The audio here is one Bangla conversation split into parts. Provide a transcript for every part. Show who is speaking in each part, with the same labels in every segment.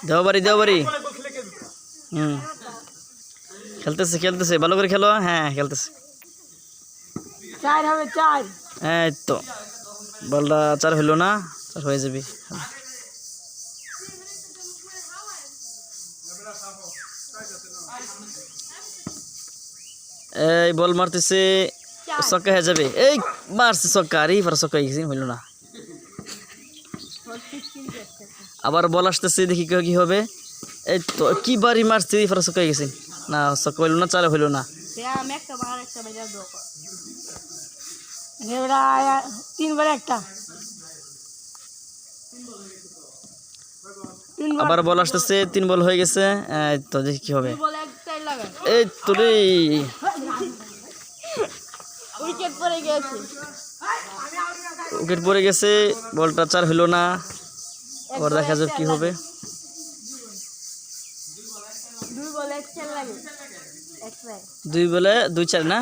Speaker 1: দেওবারি দেওবারি খেলতেছে খেলতেছে ভালো করে খেলো হ্যাঁ খেলতেছে এই তো বলটা 4 হইলো না 4 হয়ে যাবে এই বল মারতেছে ছক্কা হয়ে যাবে এই মারছে ছক্কা আরে পর ছক্কা হয়ে গেছে হইলো না আবার বল আসতেছে দেখি কি হবে এই তো কি বাড়ি মারছে পর ছক্কা হয়ে গেছে না ছক্কা হইলো না 4 হইলো না
Speaker 2: আমি একটা বার একটা বাজা দাও এবারে 3 বার একটা
Speaker 1: আবার বল আসতেছে 3 বল হয়ে গেছে এই তো দেখি কি হবে এই তো রে
Speaker 2: উইকেট পড়ে গেছে
Speaker 1: উইকেট পড়ে গেছে বলটা 4 হলো না আবার দেখা যাক কি হবে
Speaker 2: 2 বলে 4 লাগে
Speaker 1: 2 বলে 2 4 না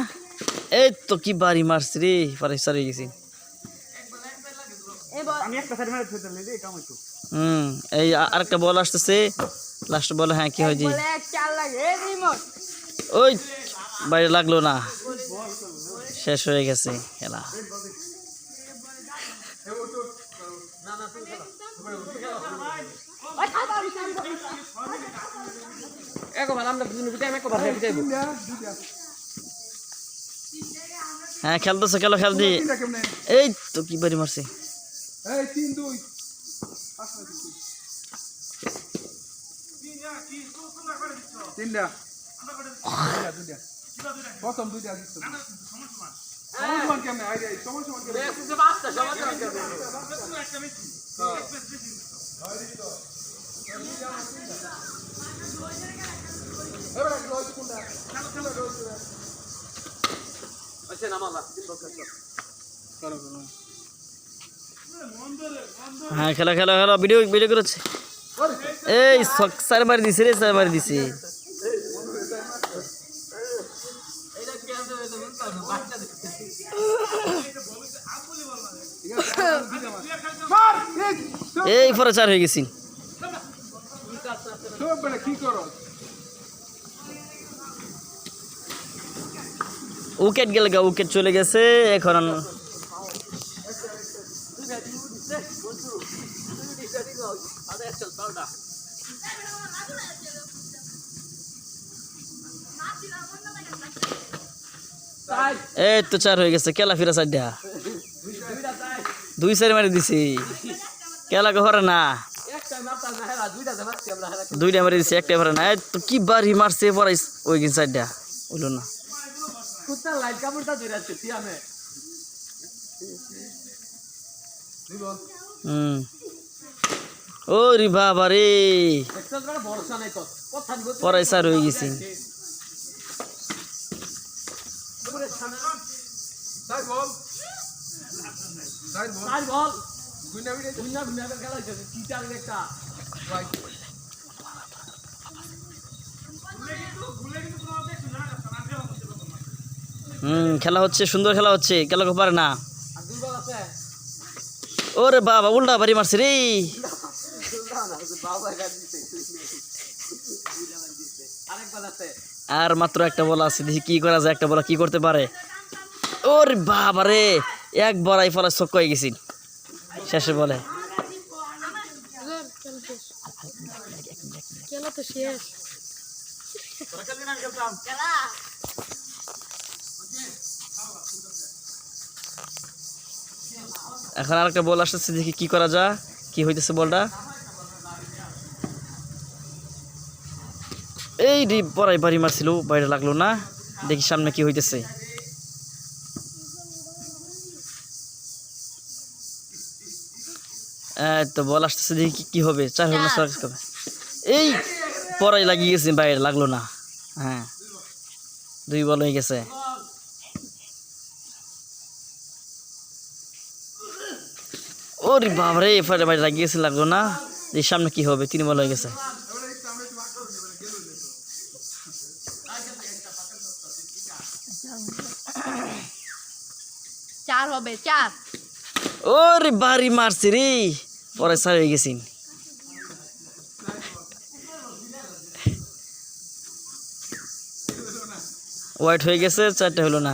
Speaker 1: এই তো কি বাড়ি মারছে রে পরে সরে গেছি
Speaker 3: আমি একটা সাইড মারে ফেলতে লই কাম হইতো
Speaker 1: এই আরেকটা বল আসতেছে লাস্ট বল হ্যাঁ কি হয় জি
Speaker 2: বলে 4 লাগে এই রিমোট
Speaker 1: ওই বাইরে লাগলো না শেষ হয়ে গেছে খেলা হ্যাঁ খেলতেছে খেলো খেল দি এই তো কি বাড়ি মারছে
Speaker 3: এই 3 2 তিনটা প্রথম দুইটা দিচ্ছ সমান কেমনে আইডিয়া সমান কেমনে মেসেজে বাসটা সমান কেমনে একটা মেসেজ এবারে লয় কোনটা আচ্ছা নামালা তিন বছর করো
Speaker 1: হ্যাঁ খেলা খেলা খেলা ভিডিও ভিডিও করেছে এই 4 বার দিছে রে 4 বার দিছে এই পরে 4 হয়ে গেছি উইকেট গেল গা উইকেট চলে গেছে এখন এই তো 4 হয়ে গেছে খেলা ফিরা 4টা 2 4 মারি দিছি খেলা ঘরে না দুইটা মারি দিছি একটা ঘরে না এই তো কি বাড়ি মারছে পরে ওই গিন 4টা হইলো না
Speaker 3: কুত্তা লাইট কাপড়টা ধরে আছে সিয়ামে
Speaker 1: ওরে বাবা রে
Speaker 3: একটা বড় ভরসা নাই তো কথা দিব
Speaker 1: পরে 4 হয়ে গেছে
Speaker 3: সাইড বল সাইড বল গুইনা খেলা হইছে কি টার্গেট একটা রাইট
Speaker 1: খেলা হচ্ছে সুন্দর খেলা হচ্ছে খেলা পারে না ওরে বাবা উল্টা বাড়ি মারছে রে আর মাত্র একটা বল আছে দেখি কি করা যায় একটা বল কি করতে পারে ওরে বাবা রে একবার আই ফলা ছক্কা হয়ে গেছি শেষে বলে
Speaker 2: খেলা তো শেষ খেলা
Speaker 1: এখন আরেকটা বল আসছে দেখি কি করা যায় কি হইতেছে বলটা এই রে পরাই বাড়ি মারছিল বাইরে লাগলো না দেখি সামনে কি হইতেছে তো বল আসতেছে দেখি কি হবে 4 হবে না 6 হবে এই পরাই লাগিয়ে গেছে বাইরে লাগলো না হ্যাঁ 2 বল হয়ে গেছে ওরে বাবা রে পরে বাইরে লাগিয়েছে লাগলো না এই সামনে কি হবে 3 বল হয়ে গেছে
Speaker 2: চার হবে 4
Speaker 1: ওরে বাড়ি মারছে রে পরে চার হয়ে গেছি হোয়াইট হয়ে গেছে, চারটা হলো না।